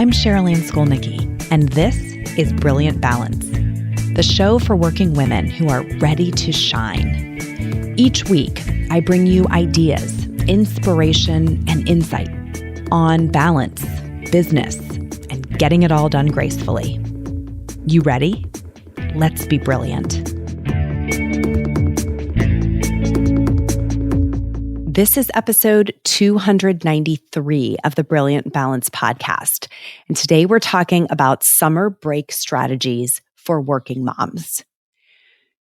I'm Sherilyn Skolnicki, and this is Brilliant Balance, the show for working women who are ready to shine. Each week, I bring you ideas, inspiration, and insight on balance, business, and getting it all done gracefully. You ready? Let's be brilliant. This is episode 293 of the Brilliant Balance podcast. And today we're talking about summer break strategies for working moms.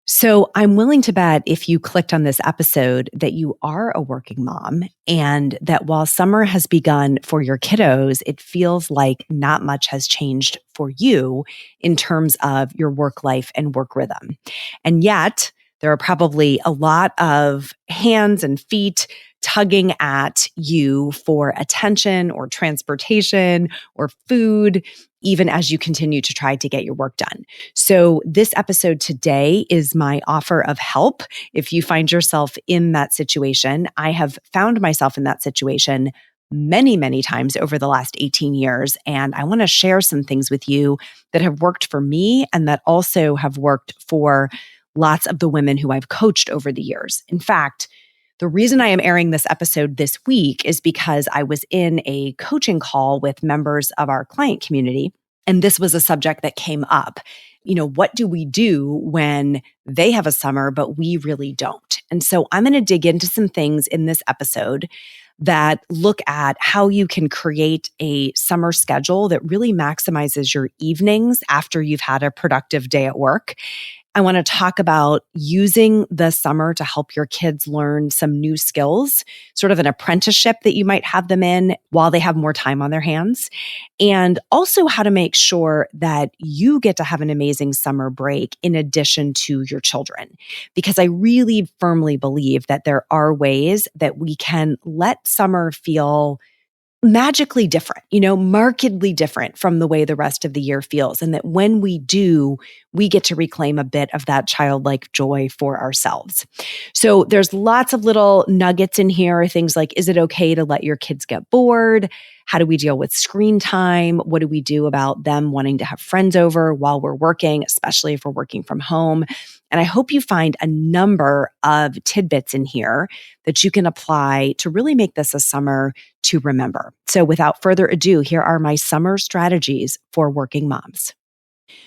So I'm willing to bet if you clicked on this episode that you are a working mom and that while summer has begun for your kiddos, it feels like not much has changed for you in terms of your work life and work rhythm. And yet, there are probably a lot of hands and feet tugging at you for attention or transportation or food, even as you continue to try to get your work done. So this episode today is my offer of help. If you find yourself in that situation, I have found myself in that situation many, many times over the last 18 years. And I want to share some things with you that have worked for me and that also have worked for lots of the women who I've coached over the years. In fact, the reason I am airing this episode this week is because I was in a coaching call with members of our client community, and this was a subject that came up. You know, what do we do when they have a summer, but we really don't? And so I'm going to dig into some things in this episode that look at how you can create a summer schedule that really maximizes your evenings after you've had a productive day at work. I want to talk about using the summer to help your kids learn some new skills, sort of an apprenticeship that you might have them in while they have more time on their hands, and also how to make sure that you get to have an amazing summer break in addition to your children. Because I really firmly believe that there are ways that we can let summer feel magically different, markedly different from the way the rest of the year feels. And that when we do, we get to reclaim a bit of that childlike joy for ourselves. So there's lots of little nuggets in here, things like, is it okay to let your kids get bored? How do we deal with screen time? What do we do about them wanting to have friends over while we're working, especially if we're working from home? And I hope you find a number of tidbits in here that you can apply to really make this a summer to remember. So without further ado, here are my summer strategies for working moms.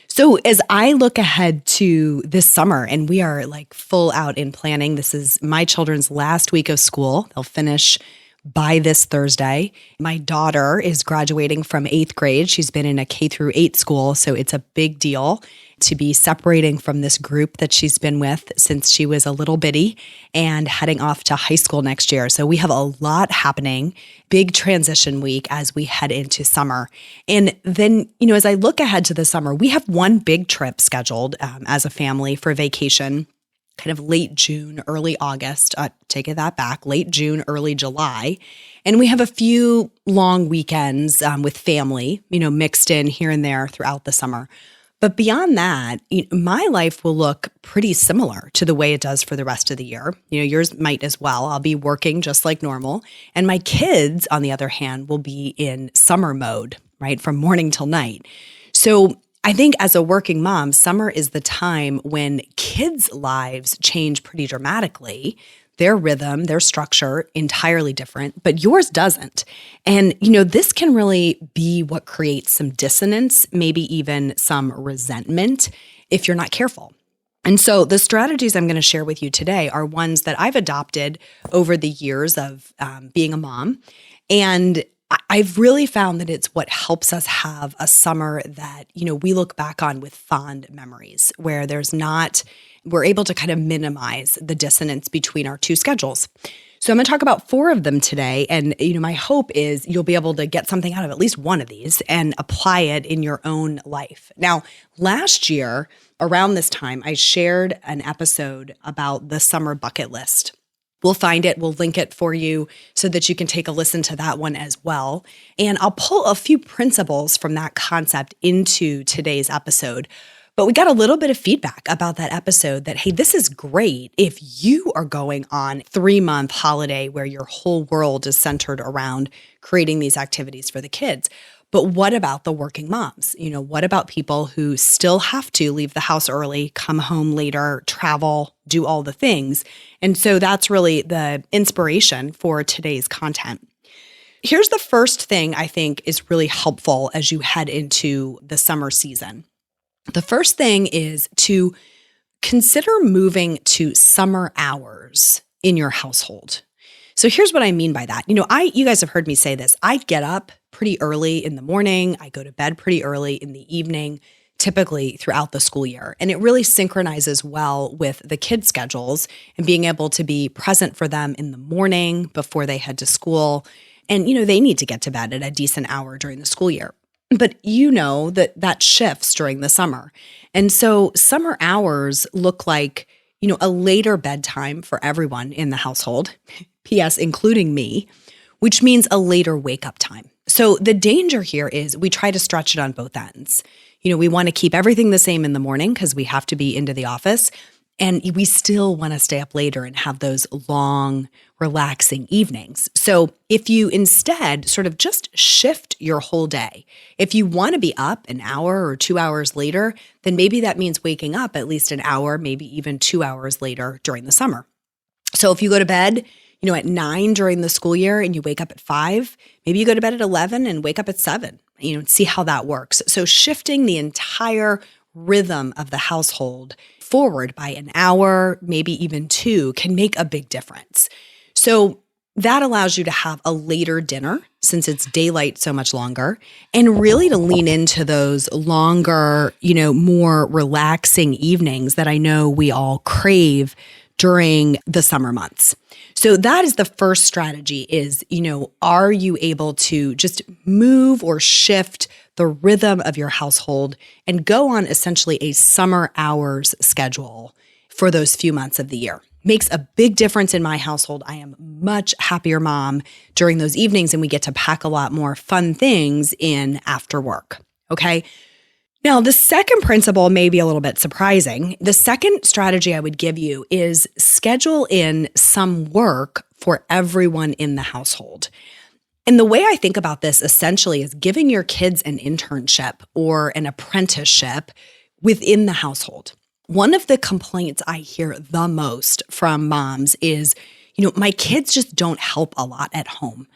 So as I look ahead to this summer, and we are like full out in planning, this is my children's last week of school. They'll finish by this Thursday. My daughter is graduating from 8th grade. She's been in a K through 8 school, so it's a big deal to be separating from this group that she's been with since she was a little bitty and heading off to high school next year. So we have a lot happening, big transition week as we head into summer. And then, as I look ahead to the summer, we have one big trip scheduled as a family for vacation, kind of late June, early August, take that back, late June, early July. And we have a few long weekends with family, mixed in here and there throughout the summer. But beyond that, my life will look pretty similar to the way it does for the rest of the year. Yours might as well. I'll be working just like normal. And my kids, on the other hand, will be in summer mode, right, from morning till night. So I think as a working mom, summer is the time when kids' lives change pretty dramatically. Their rhythm, their structure, entirely different, but yours doesn't. And, this can really be what creates some dissonance, maybe even some resentment if you're not careful. And so the strategies I'm going to share with you today are ones that I've adopted over the years of being a mom. And I've really found that it's what helps us have a summer that, we look back on with fond memories, where we're able to kind of minimize the dissonance between our two schedules. So I'm going to talk about 4 of them today. And, my hope is you'll be able to get something out of at least one of these and apply it in your own life. Now, last year, around this time, I shared an episode about the summer bucket list. We'll find it. We'll link it for you so that you can take a listen to that one as well. And I'll pull a few principles from that concept into today's episode. But we got a little bit of feedback about that episode that, hey, this is great if you are going on a 3-month holiday where your whole world is centered around creating these activities for the kids. But what about the working moms? What about people who still have to leave the house early, come home later, travel, do all the things? And so that's really the inspiration for today's content. Here's the first thing I think is really helpful as you head into the summer season. The first thing is to consider moving to summer hours in your household. So here's what I mean by that. You guys have heard me say this. I get up pretty early in the morning. I go to bed pretty early in the evening, typically throughout the school year. And it really synchronizes well with the kids' schedules and being able to be present for them in the morning before they head to school. And, they need to get to bed at a decent hour during the school year. But that shifts during the summer. And so summer hours look like, a later bedtime for everyone in the household, P.S., including me, which means a later wake up time. So the danger here is we try to stretch it on both ends. We want to keep everything the same in the morning because we have to be into the office. And we still want to stay up later and have those long, relaxing evenings. So if you instead sort of just shift your whole day, if you want to be up an hour or 2 hours later, then maybe that means waking up at least an hour, maybe even 2 hours later during the summer. So if you go to bed, at 9 during the school year and you wake up at 5, maybe you go to bed at 11 and wake up at 7, see how that works. So shifting the entire rhythm of the household forward by an hour, maybe even 2, can make a big difference. So that allows you to have a later dinner since it's daylight so much longer, and really to lean into those longer, more relaxing evenings that I know we all crave during the summer months. So that is the first strategy is, are you able to just move or shift the rhythm of your household and go on essentially a summer hours schedule for those few months of the year? Makes a big difference in my household. I am much happier mom during those evenings, and we get to pack a lot more fun things in after work. Okay. Now, the second principle may be a little bit surprising. The second strategy I would give you is schedule in some work for everyone in the household. And the way I think about this essentially is giving your kids an internship or an apprenticeship within the household. One of the complaints I hear the most from moms is, my kids just don't help a lot at home.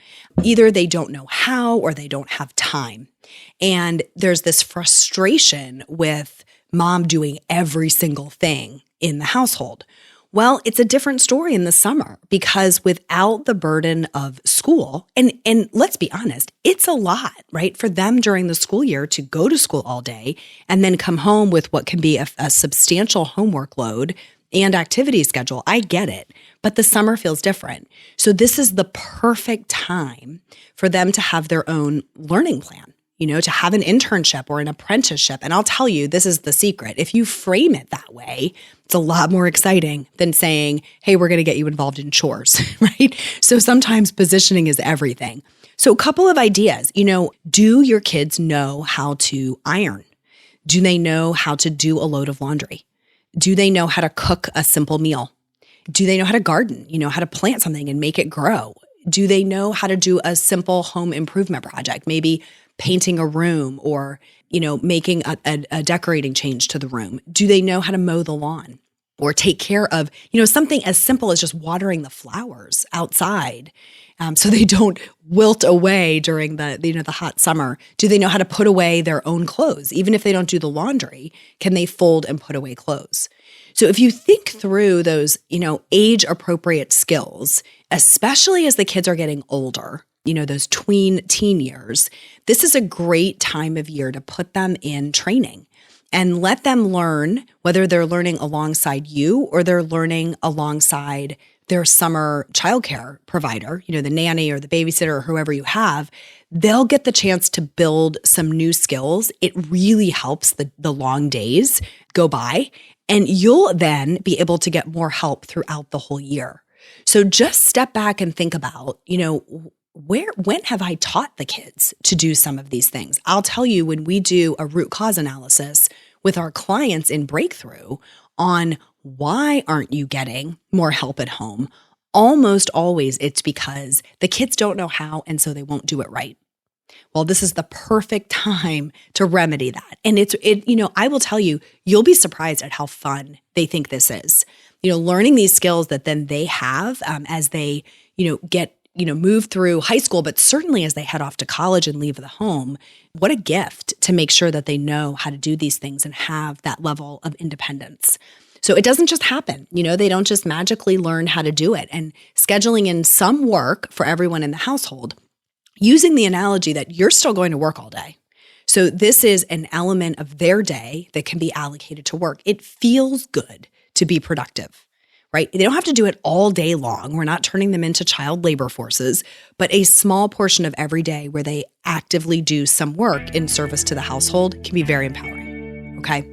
Either they don't know how or they don't have time. And there's this frustration with mom doing every single thing in the household. Well, it's a different story in the summer because without the burden of school, and let's be honest, it's a lot, right? For them during the school year to go to school all day and then come home with what can be a substantial homework load and activity schedule. I get it, but the summer feels different. So this is the perfect time for them to have their own learning plan. To have an internship or an apprenticeship. And I'll tell you, this is the secret. If you frame it that way, it's a lot more exciting than saying, hey, we're going to get you involved in chores, right? So sometimes positioning is everything. So a couple of ideas, do your kids know how to iron? Do they know how to do a load of laundry? Do they know how to cook a simple meal? Do they know how to garden, how to plant something and make it grow? Do they know how to do a simple home improvement project? Maybe painting a room or, making a decorating change to the room? Do they know how to mow the lawn or take care of, something as simple as just watering the flowers outside so they don't wilt away during the hot summer? Do they know how to put away their own clothes? Even if they don't do the laundry, can they fold and put away clothes? So if you think through those, age appropriate skills, especially as the kids are getting older, those teen years, this is a great time of year to put them in training and let them learn, whether they're learning alongside you or they're learning alongside their summer childcare provider, the nanny or the babysitter or whoever you have. They'll get the chance to build some new skills. It really helps the long days go by, and you'll then be able to get more help throughout the whole year. So just step back and think about, when have I taught the kids to do some of these things? I'll tell you, when we do a root cause analysis with our clients in Breakthrough on why aren't you getting more help at home, almost always it's because the kids don't know how, and so they won't do it right. Well, this is the perfect time to remedy that. And I will tell you, you'll be surprised at how fun they think this is. Learning these skills that then they have as they, move through high school, but certainly as they head off to college and leave the home. What a gift to make sure that they know how to do these things and have that level of independence. So it doesn't just happen. They don't just magically learn how to do it. And scheduling in some work for everyone in the household, using the analogy that you're still going to work all day. So this is an element of their day that can be allocated to work. It feels good to be productive, right? They don't have to do it all day long. We're not turning them into child labor forces, but a small portion of every day where they actively do some work in service to the household can be very empowering, okay?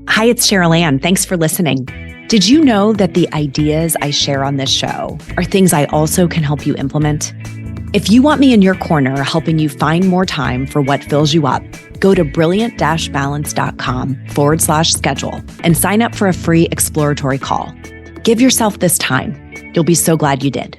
Hi, it's Cheryl Ann. Thanks for listening. Did you know that the ideas I share on this show are things I also can help you implement? If you want me in your corner helping you find more time for what fills you up, go to brilliant-balance.com/schedule and sign up for a free exploratory call. Give yourself this time. You'll be so glad you did.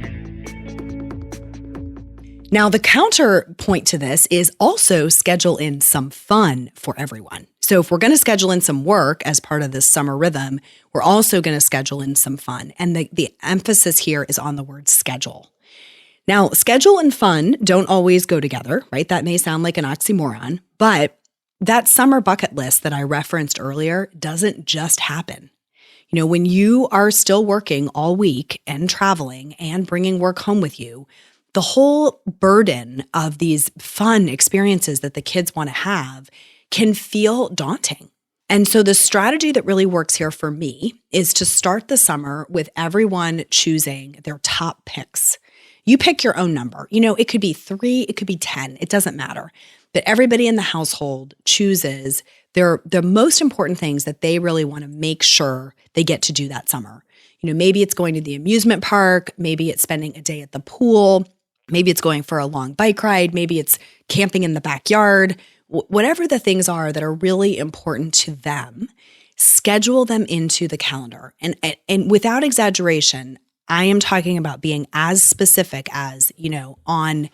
Now, the counterpoint to this is also schedule in some fun for everyone. So if we're going to schedule in some work as part of this summer rhythm, we're also going to schedule in some fun. And the emphasis here is on the word schedule. Now, schedule and fun don't always go together, right? That may sound like an oxymoron, but that summer bucket list that I referenced earlier doesn't just happen. When you are still working all week and traveling and bringing work home with you, the whole burden of these fun experiences that the kids want to have can feel daunting. And so the strategy that really works here for me is to start the summer with everyone choosing their top picks. You pick your own number. It could be 3, it could be 10, it doesn't matter. But everybody in the household chooses the most important things that they really want to make sure they get to do that summer. Maybe it's going to the amusement park, maybe it's spending a day at the pool, maybe it's going for a long bike ride, maybe it's camping in the backyard. Whatever the things are that are really important to them, schedule them into the calendar. And without exaggeration, I am talking about being as specific as, on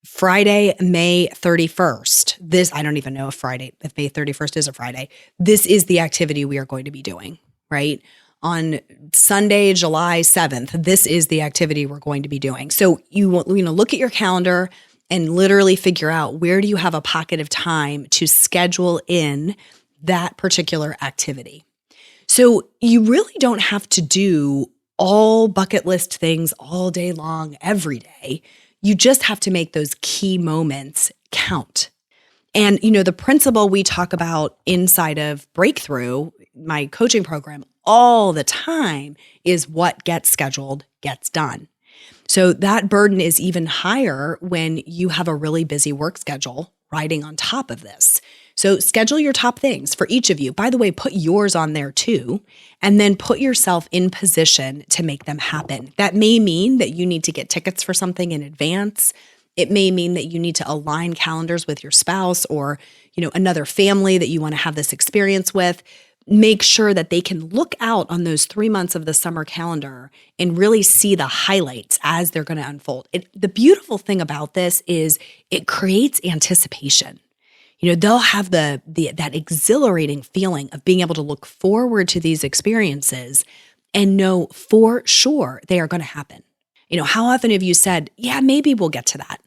Friday, May 31st. I don't even know if May 31st is a Friday. This is the activity we are going to be doing, right? On Sunday, July 7th, this is the activity we're going to be doing. So you look at your calendar and literally figure out, where do you have a pocket of time to schedule in that particular activity? So you really don't have to do all bucket list things all day long, every day. You just have to make those key moments count. And, the principle we talk about inside of Breakthrough, my coaching program, all the time is what gets scheduled gets done. So that burden is even higher when you have a really busy work schedule riding on top of this. So schedule your top things for each of you. By the way, put yours on there too, and then put yourself in position to make them happen. That may mean that you need to get tickets for something in advance. It may mean that you need to align calendars with your spouse or, another family that you want to have this experience with. Make sure that they can look out on those 3 months of the summer calendar and really see the highlights as they're going to unfold. The beautiful thing about this is it creates anticipation. They'll have that exhilarating feeling of being able to look forward to these experiences and know for sure they are going to happen. How often have you said, yeah, maybe we'll get to that.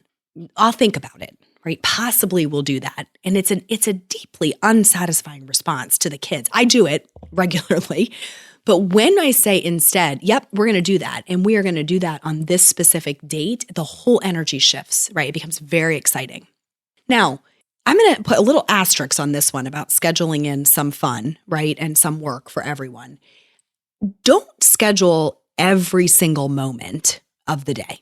I'll think about it, right? Possibly we'll do that. And it's a deeply unsatisfying response to the kids. I do it regularly. But when I say instead, yep, we're going to do that, and we are going to do that on this specific date, the whole energy shifts, right? It becomes very exciting. Now, I'm going to put a little asterisk on this one about scheduling in some fun, right? And some work for everyone. Don't schedule every single moment of the day.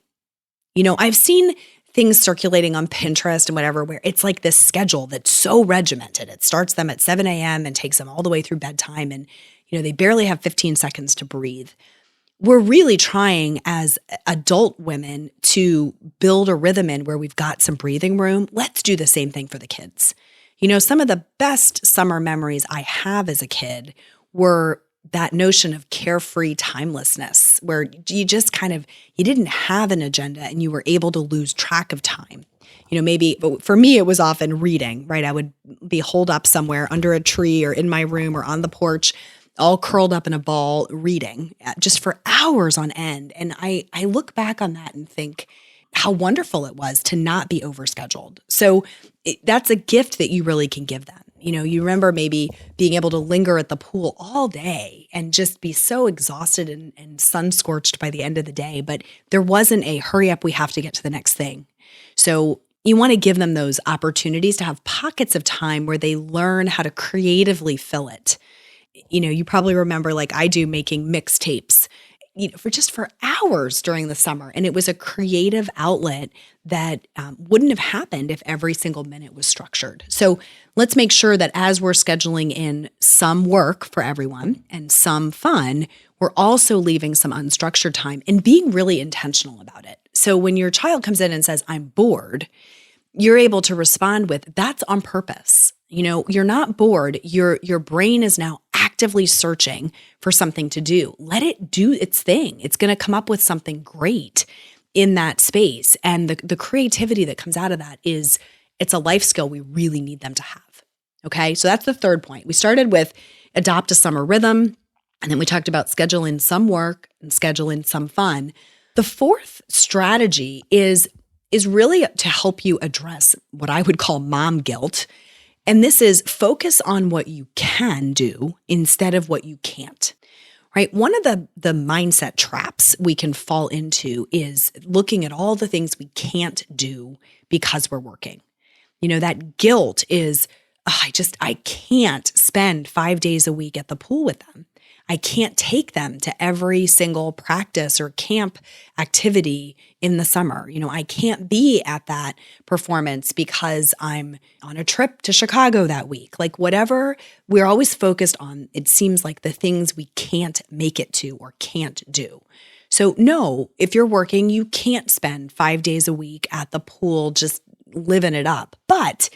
I've seen things circulating on Pinterest and whatever, where it's like this schedule that's so regimented. It starts them at 7 a.m. and takes them all the way through bedtime. And, they barely have 15 seconds to breathe. We're really trying as adult women to build a rhythm in where we've got some breathing room. Let's do the same thing for the kids. Some of the best summer memories I have as a kid were that notion of carefree timelessness, where you just you didn't have an agenda and you were able to lose track of time. Maybe, but for me, it was often reading, right? I would be holed up somewhere under a tree or in my room or on the porch, all curled up in a ball reading just for hours on end. And I look back on that and think how wonderful it was to not be overscheduled. So that's a gift that you really can give them. You remember maybe being able to linger at the pool all day and just be so exhausted and sun-scorched by the end of the day, but there wasn't a hurry up, we have to get to the next thing. So you want to give them those opportunities to have pockets of time where they learn how to creatively fill it. You probably remember, like I do, making mixtapes, for hours during the summer. And it was a creative outlet that wouldn't have happened if every single minute was structured. So let's make sure that as we're scheduling in some work for everyone and some fun, we're also leaving some unstructured time and being really intentional about it. So when your child comes in and says, I'm bored, you're able to respond with, that's on purpose. You're not bored. Your brain is now actively searching for something to do. Let it do its thing. It's going to come up with something great in that space. And the creativity that comes out of that it's a life skill we really need them to have. Okay. So that's the third point. We started with adopt a summer rhythm. And then we talked about schedule in some work and schedule in some fun. The fourth strategy is really to help you address what I would call mom guilt. And this is focus on what you can do instead of what you can't, right? One of the mindset traps we can fall into is looking at all the things we can't do because we're working. That guilt is, I can't spend 5 days a week at the pool with them. I can't take them to every single practice or camp activity in the summer. I can't be at that performance because I'm on a trip to Chicago that week. Like whatever, we're always focused on, it seems like the things we can't make it to or can't do. So no, if you're working, you can't spend 5 days a week at the pool just living it up. But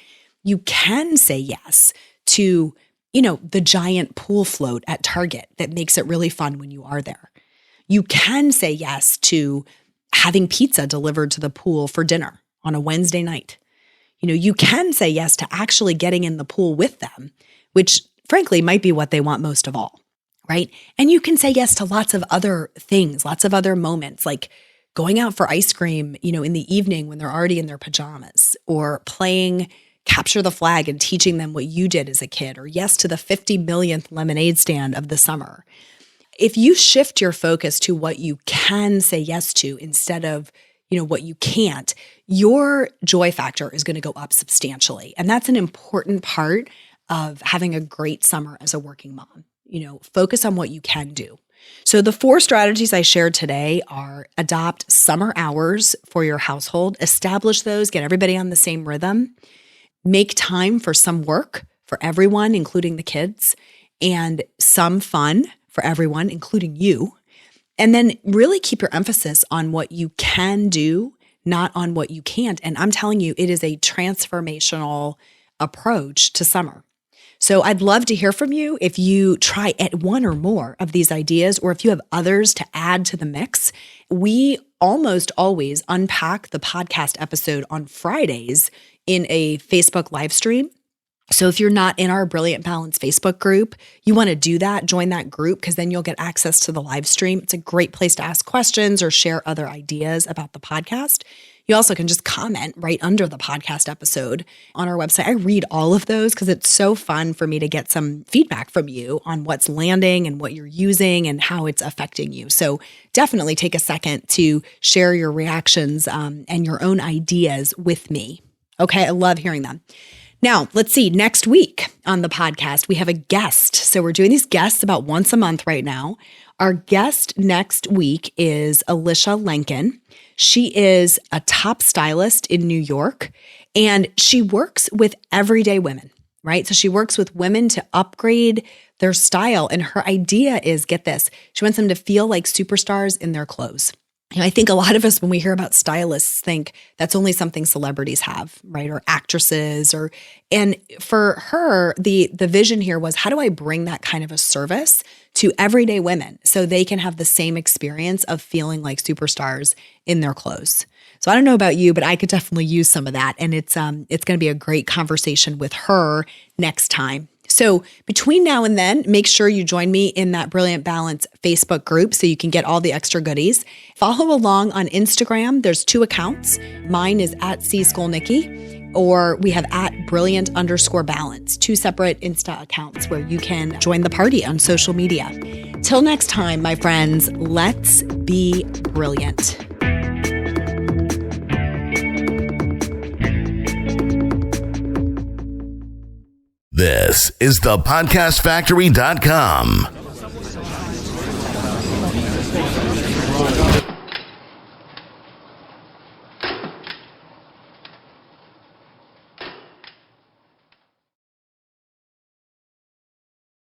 you can say yes to the giant pool float at Target that makes it really fun when you are there. You can say yes to having pizza delivered to the pool for dinner on a Wednesday night. You can say yes to actually getting in the pool with them, which frankly might be what they want most of all, right? And you can say yes to lots of other things, lots of other moments, like going out for ice cream, in the evening when they're already in their pajamas, or playing capture the flag and teaching them what you did as a kid, or yes to the 50 millionth lemonade stand of the summer. If you shift your focus to what you can say yes to instead of, what you can't, your joy factor is going to go up substantially. And that's an important part of having a great summer as a working mom. Focus on what you can do. So the 4 strategies I shared today are adopt summer hours for your household, establish those, get everybody on the same rhythm. Make time for some work for everyone, including the kids, and some fun for everyone, including you. And then really keep your emphasis on what you can do, not on what you can't. And I'm telling you, it is a transformational approach to summer. So I'd love to hear from you if you try at one or more of these ideas, or if you have others to add to the mix. We almost always unpack the podcast episode on Fridays in a Facebook live stream. So if you're not in our Brilliant Balance Facebook group, you want to do that, join that group, because then you'll get access to the live stream. It's a great place to ask questions or share other ideas about the podcast. You also can just comment right under the podcast episode on our website. I read all of those because it's so fun for me to get some feedback from you on what's landing and what you're using and how it's affecting you. So definitely take a second to share your reactions and your own ideas with me. Okay, I love hearing them. Now, let's see, next week on the podcast, we have a guest. So we're doing these guests about once a month right now. Our guest next week is Alicia Lenkin. She is a top stylist in New York, and she works with everyday women, right? So she works with women to upgrade their style. And her idea is, get this, she wants them to feel like superstars in their clothes. I think a lot of us, when we hear about stylists, think that's only something celebrities have, right? Or actresses, and for her, the vision here was, how do I bring that kind of a service to everyday women so they can have the same experience of feeling like superstars in their clothes? So I don't know about you, but I could definitely use some of that. And it's going to be a great conversation with her next time. So between now and then, make sure you join me in that Brilliant Balance Facebook group so you can get all the extra goodies. Follow along on Instagram. There's 2 accounts. Mine is at @CSchoolNikki, or we have at @brilliant_balance, 2 separate Insta accounts where you can join the party on social media. Till next time, my friends, let's be brilliant. This is thepodcastfactory.com.